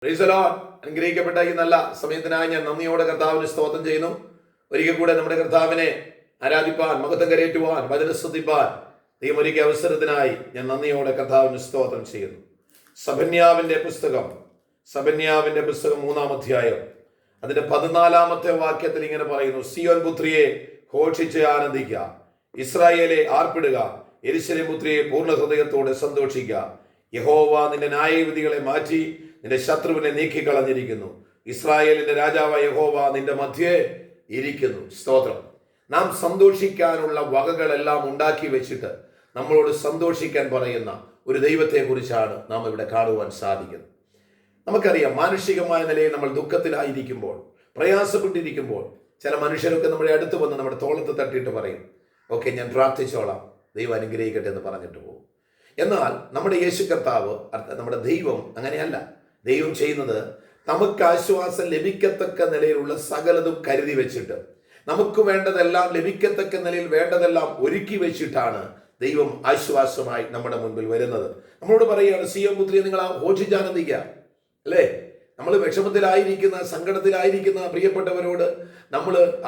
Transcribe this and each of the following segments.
Praise the Lord. അനുഗ്രഹിക്കപ്പെട്ട ഈ നല്ല സമയത്തിനായി ഞാൻ നന്ദിയോടെ കർത്താവിന് സ്തോത്രം ചെയ്യുന്നു. ഒരിക്കൽ കൂടെ നമ്മുടെ കർത്താവിനെ ആരാധിപ്പാൻ, മഹത്വം കരയേറ്റുവാൻ, വചനം ശ്രദ്ധിപ്പാൻ ദൈവം ഒരുക്കിയ അവസരത്തിനായി ഞാൻ നന്ദിയോടെ കർത്താവിന് സ്തോത്രം ചെയ്യുന്നു. സബന്യാവിന്റെ പുസ്തകം 3-ാം അധ്യായം അതിന്റെ 14-ാമത്തെ വാക്യത്തിൽ ഇങ്ങനെ പറയുന്നു: സിയോൻ പുത്രിയെ ഘോഷിച്ച് ആനന്ദിക്കുക, ഇസ്രായേലെ ആർപ്പിടുക, യെരൂശലേം പുത്രിയെ പൂർണ്ണ ഹൃദയത്തോടെ സന്തോഷിക്കുക. യഹോവ നിന്റെ ന്യായവിധികളെ മാറ്റി നിന്റെ ശത്രുവിനെ നീക്കിക്കളഞ്ഞിരിക്കുന്നു. ഇസ്രായേലിന്റെ രാജാവായ യഹോവ നിന്റെ മധ്യേ ഇരിക്കുന്നു. സ്തോത്രം. നാം സന്തോഷിക്കാനുള്ള വകകളെല്ലാം ഉണ്ടാക്കി വെച്ചിട്ട് നമ്മളോട് സന്തോഷിക്കാൻ പറയുന്ന ഒരു ദൈവത്തെ കുറിച്ചാണ് നാം ഇവിടെ കാണുവാൻ സാധിക്കുന്നത്. നമുക്കറിയാം, മാനുഷികമായ നിലയിൽ നമ്മൾ ദുഃഖത്തിലായിരിക്കുമ്പോൾ, പ്രയാസപ്പെട്ടിരിക്കുമ്പോൾ ചില മനുഷ്യരൊക്കെ നമ്മുടെ അടുത്ത് വന്ന് നമ്മുടെ തോളത്ത് തട്ടിയിട്ട് പറയും, ഓക്കെ, ഞാൻ പ്രാർത്ഥിച്ചോളാം, ദൈവം അനുഗ്രഹിക്കട്ടെ എന്ന് പറഞ്ഞിട്ട് പോകും. എന്നാൽ നമ്മുടെ യേശു കർത്താവ്, നമ്മുടെ ദൈവം അങ്ങനെയല്ല. ദൈവം ചെയ്യുന്നത് നമുക്ക് ആശ്വാസം ലഭിക്കത്തക്ക നിലയിലുള്ള സകലതും കരുതി വെച്ചിട്ട്, നമുക്ക് വേണ്ടതെല്ലാം ലഭിക്കത്തക്ക നിലയിൽ വേണ്ടതെല്ലാം ഒരുക്കി വെച്ചിട്ടാണ് ദൈവം ആശ്വാസമായി നമ്മുടെ മുൻപിൽ വരുന്നത്. നമ്മളോട് പറയുകയാണ്, സിയോൻ പുത്രിയെ നിങ്ങൾ ഘോഷിച്ചാനന്ദിക്കുക. അല്ലേ? നമ്മൾ വിഷമത്തിലായിരിക്കുന്ന, സങ്കടത്തിലായിരിക്കുന്ന പ്രിയപ്പെട്ടവരോട്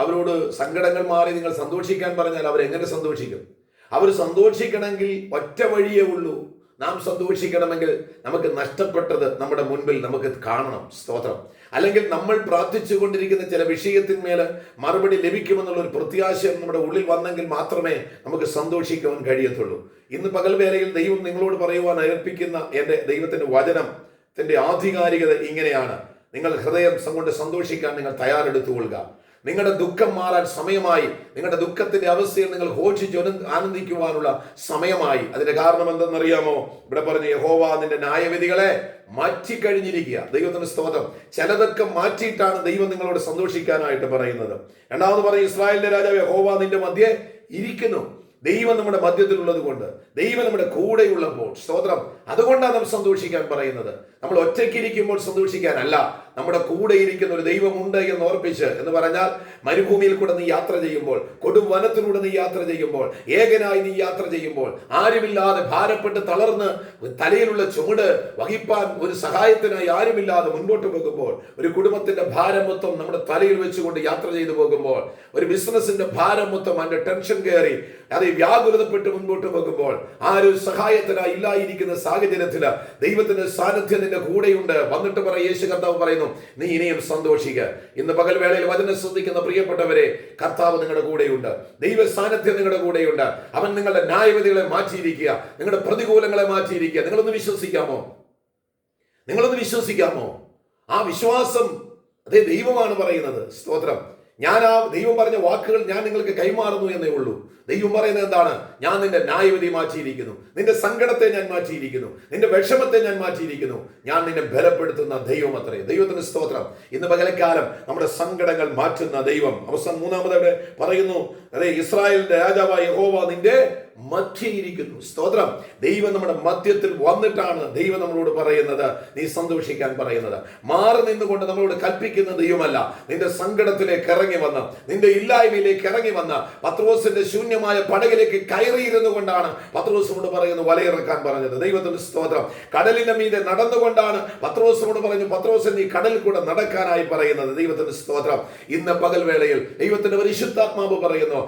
അവരോട് സങ്കടങ്ങൾ മാറി നിങ്ങൾ സന്തോഷിക്കാൻ പറഞ്ഞാൽ അവരെങ്ങനെ സന്തോഷിക്കും? അവർ സന്തോഷിക്കണമെങ്കിൽ ഒറ്റ വഴിയേ ഉള്ളൂ. നാം സന്തോഷിക്കണമെങ്കിൽ നമുക്ക് നഷ്ടപ്പെട്ടത് നമ്മുടെ മുൻപിൽ നമുക്ക് കാണണം. സ്തോത്രം. അല്ലെങ്കിൽ നമ്മൾ പ്രാർത്ഥിച്ചു കൊണ്ടിരിക്കുന്ന ചില വിഷയത്തിന്മേൽ മറുപടി ലഭിക്കുമെന്നുള്ള ഒരു പ്രത്യാശ നമ്മുടെ ഉള്ളിൽ വന്നെങ്കിൽ മാത്രമേ നമുക്ക് സന്തോഷിക്കുവാൻ കഴിയത്തുള്ളൂ. ഇന്ന് പകൽവേളയിൽ ദൈവം നിങ്ങളോട് പറയുവാൻ ഏൽപ്പിക്കുന്ന എൻ്റെ ദൈവത്തിൻ്റെ വചനത്തിൻ്റെ ആധികാരികത ഇങ്ങനെയാണ്: നിങ്ങൾ ഹൃദയം കൊണ്ട് സന്തോഷിക്കാൻ നിങ്ങൾ തയ്യാറെടുത്തുകൊള്ളുക. നിങ്ങളുടെ ദുഃഖം മാറാൻ സമയമായി. നിങ്ങളുടെ ദുഃഖത്തിന്റെ അവസ്ഥയിൽ നിങ്ങൾ ഘോഷിച്ച് ആനന്ദിക്കുവാനുള്ള സമയമായി. അതിന്റെ കാരണം എന്തെന്നറിയാമോ? ഇവിടെ പറഞ്ഞു, യഹോവ നിന്റെ ന്യായവിധികളെ മാറ്റിക്കഴിഞ്ഞിരിക്കുക. ദൈവത്തിന് സ്തോത്രം. ചിലതൊക്കെ മാറ്റിയിട്ടാണ് ദൈവം നിങ്ങളോട് സന്തോഷിക്കാനായിട്ട് പറയുന്നത്. രണ്ടാമത് പറയും, ഇസ്രായേലിന്റെ രാജാവ് യഹോവ നിന്റെ മധ്യേ ഇരിക്കുന്നു. ദൈവം നമ്മുടെ മധ്യത്തിലുള്ളത് കൊണ്ട്, ദൈവം നമ്മുടെ കൂടെയുള്ളപ്പോൾ, സ്തോത്രം, അതുകൊണ്ടാണ് നാം സന്തോഷിക്കാൻ പറയുന്നത്. നമ്മൾ ഒറ്റയ്ക്കിരിക്കുമ്പോൾ സന്തോഷിക്കാനല്ല, നമ്മുടെ കൂടെ ഇരിക്കുന്ന ഒരു ദൈവമുണ്ട് എന്ന് ഓർപ്പിച്ച്. എന്ന് പറഞ്ഞാൽ, മരുഭൂമിയിൽ കൂടെ നീ യാത്ര ചെയ്യുമ്പോൾ, കൊടും വനത്തിലൂടെ നീ യാത്ര ചെയ്യുമ്പോൾ, ഏകനായി നീ യാത്ര ചെയ്യുമ്പോൾ, ആരുമില്ലാതെ ഭാരപ്പെട്ട് തളർന്ന് തലയിലുള്ള ചുമട് വഹിപ്പാൻ ഒരു സഹായത്തിനായി ആരുമില്ലാതെ മുൻപോട്ട് പോകുമ്പോൾ, ഒരു കുടുംബത്തിന്റെ ഭാരം മൊത്തം നമ്മുടെ തലയിൽ വെച്ചുകൊണ്ട് യാത്ര ചെയ്തു പോകുമ്പോൾ, ഒരു ബിസിനസിന്റെ ഭാരം മൊത്തം അതിന്റെ ടെൻഷൻ കയറി അത് വ്യാകുലതപ്പെട്ട് മുൻപോട്ട് പോകുമ്പോൾ, ആരും സഹായത്തിനായി ഇല്ലായിരിക്കുന്ന സാഹചര്യത്തിൽ ദൈവത്തിന്റെ സാന്നിധ്യം നിന്റെ കൂടെയുണ്ട്. വന്നിട്ട് പറയും, യേശു കർത്താവ് പറയുന്നു, നീ ഇനിയും സന്തോഷിക്കുക. ഇന്ന് പകൽവേളയിൽ വചനം ശ്രദ്ധിക്കുന്ന പ്രിയപ്പെട്ടവരെ, കർത്താവ് നിങ്ങളുടെ കൂടെയുണ്ട്. ദൈവ സാന്നിധ്യം നിങ്ങളുടെ കൂടെയുണ്ട്. അവൻ നിങ്ങളുടെ ന്യായവിധികളെ മാറ്റിയിരിക്കുക, നിങ്ങളുടെ പ്രതികൂലങ്ങളെ മാറ്റിയിരിക്കുക. നിങ്ങളൊന്ന് വിശ്വസിക്കാമോ? ആ വിശ്വാസം അതേ ദൈവമാണ് പറയുന്നത്. സ്തോത്രം. ദൈവം പറഞ്ഞ വാക്കുകൾ ഞാൻ നിങ്ങൾക്ക് കൈമാറുന്നു എന്നേ ഉള്ളൂ. ദൈവം പറയുന്നത് എന്താണ്? ഞാൻ നിന്റെ ന്യായവിധി മാറ്റിയിരിക്കുന്നു, നിന്റെ സങ്കടത്തെ ഞാൻ മാറ്റിയിരിക്കുന്നു, നിന്റെ വിഷമത്തെ ഞാൻ മാറ്റിയിരിക്കുന്നു. ഞാൻ നിന്നെ ബലപ്പെടുത്തുന്ന ദൈവം അത്രേ. ദൈവത്തിന് സ്തോത്രം. ഇന്ന് പകലക്കാലം നമ്മുടെ സങ്കടങ്ങൾ മാറ്റുന്ന ദൈവം. അവസാനം 3-ാമത് പറയുന്നു, അതെ, ഇസ്രായേലിന്റെ രാജാവായ യഹോവ നിന്റെ മധ്യയിരിക്കുന്നു. സ്തോത്രം. ദൈവം നമ്മുടെ മധ്യത്തിൽ വന്നിട്ടാണ് ദൈവം നമ്മളോട് പറയുന്നത്, നീ സന്തോഷിക്കാൻ പറയുന്നത്. മാറി നിന്നുകൊണ്ട് നമ്മളോട് കൽപ്പിക്കുന്ന ദൈവമല്ല. നിന്റെ സങ്കടത്തിലേക്ക് ഇറങ്ങി വന്ന്, നിന്റെ ഇല്ലായ്മയിലേക്ക് ഇറങ്ങി വന്ന്, പത്രോസിന്റെ ശൂന്യമായ പടകിലേക്ക് കയറിയിരുന്നു കൊണ്ടാണ് പത്രോസിനോട് പറയുന്നു വലയിറക്കാൻ പറഞ്ഞത്. ദൈവത്തിന് സ്തോത്രം. കടലിന്റെ മീതെ നടന്നുകൊണ്ടാണ് പത്രോസിനോട് പറഞ്ഞു, പത്രോസ് നീ കടലിൽ കൂടെ നടക്കാനായി പറയുന്നത്. ദൈവത്തിന് സ്തോത്രം. ഇന്ന് പകൽവേളയിൽ ദൈവത്തിന്റെ പരിശുദ്ധാത്മാവ് പറയുന്നു,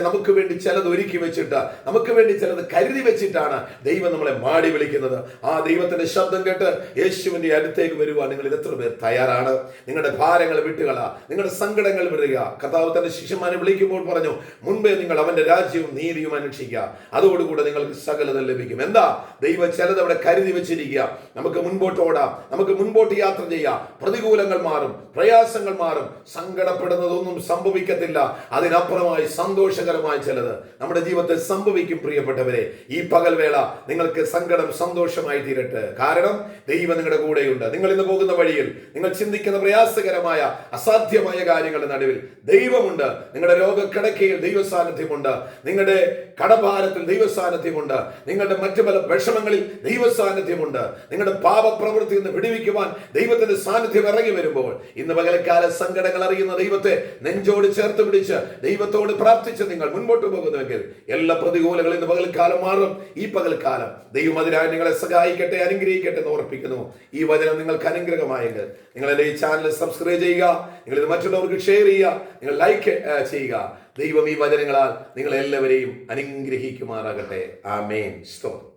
നമുക്ക് വേണ്ടി ചിലത് ഒരുക്കി വെച്ചിട്ട്, നമുക്ക് വേണ്ടി ചിലത് കരുതി വെച്ചിട്ടാണ് ദൈവം നമ്മളെ മാടി വിളിക്കുന്നത്. ആ ദൈവത്തിന്റെ ശബ്ദം കേട്ട് യേശുവിന്റെ അടുത്തേക്ക് വരുവാൻ നിങ്ങൾ എത്ര പേർ തയ്യാറാണ്? നിങ്ങളുടെ ഭാരങ്ങൾ വിട്ടുകള, നിങ്ങളുടെ സങ്കടങ്ങൾ വിടുക. കർത്താവ് തന്റെ ശിഷ്യന്മാരെ വിളിക്കുമ്പോൾ പറഞ്ഞു, മുൻപേ നിങ്ങൾ അവന്റെ രാജ്യവും നീതിയും അന്വേഷിക്കുക, അതോടുകൂടെ നിങ്ങൾക്ക് സകലതും ലഭിക്കും. എന്താ? ദൈവം ചിലത് അവിടെ കരുതി വെച്ചിരിക്കുക. നമുക്ക് മുൻപോട്ട് ഓടാം, നമുക്ക് മുൻപോട്ട് യാത്ര ചെയ്യാം. പ്രതികൂലങ്ങൾ മാറും, പ്രയാസങ്ങൾ മാറും, സങ്കടപ്പെടുന്നതൊന്നും സംഭവിക്കത്തില്ല. അതിനപ്പുറമായി സന്തോഷകരമായ ചിലത് നമ്മുടെ ജീവിതത്തിൽ സംഭവിക്കും. പ്രിയപ്പെട്ടവരെ, ഈ പകൽവേള നിങ്ങൾക്ക് സങ്കടം സന്തോഷമായി തീരട്ടെ. കാരണം ദൈവം നിങ്ങളുടെ കൂടെയുണ്ട്. നിങ്ങൾ ഇന്ന് പോകുന്ന വഴിയിൽ നിങ്ങൾ ചിന്തിക്കുന്ന പ്രയാസകരമായ അസാധ്യമായ കാര്യങ്ങളുടെ നടുവിൽ ദൈവമുണ്ട്. നിങ്ങളുടെ രോഗക്കിടക്കയിൽ ദൈവ സാന്നിധ്യമുണ്ട്. നിങ്ങളുടെ കടഭാരത്തിൽ ദൈവ സാന്നിധ്യമുണ്ട്. നിങ്ങളുടെ മറ്റു പല വിഷമങ്ങളിൽ ദൈവ സാന്നിധ്യമുണ്ട്. നിങ്ങളുടെ പാപപ്രവൃത്തി നിന്ന് വിടുവിക്കുവാൻ ദൈവത്തിന്റെ സാന്നിധ്യം ഇറങ്ങി വരുമ്പോൾ, ഇന്ന് പകൽക്കാല സങ്കടങ്ങൾ അറിയുന്ന ദൈവത്തെ നെഞ്ചോട് ചേർത്ത് പിടിച്ച് ദൈവത്തോട് പ്രാർത്ഥിച്ച് നിങ്ങൾ മുൻപോട്ട് പോകുന്നുവെങ്കിൽ എല്ലാ പ്രതികൂല പ്രതികൂലങ്ങൾ ഇന്ന് പകൽക്കാലം മാറും. ഈ പകൽക്കാലം ദൈവം അതിനായി നിങ്ങളെ സഹായിക്കട്ടെ, അനുഗ്രഹിക്കട്ടെ എന്ന് ഓർപ്പിക്കുന്നു. ഈ വചനം നിങ്ങൾക്ക് അനുഗ്രഹമായെങ്കിൽ നിങ്ങൾ എൻ്റെ ഈ ചാനൽ സബ്സ്ക്രൈബ് ചെയ്യുക, നിങ്ങൾ ഇത് മറ്റുള്ളവർക്ക് ഷെയർ ചെയ്യുക, നിങ്ങൾ ലൈക്ക് ചെയ്യുക. ദൈവം ഈ വചനങ്ങളാൽ നിങ്ങളെല്ലാവരെയും അനുഗ്രഹിക്കുമാറാകട്ടെ. ആമേൻ. സ്തോത്രം.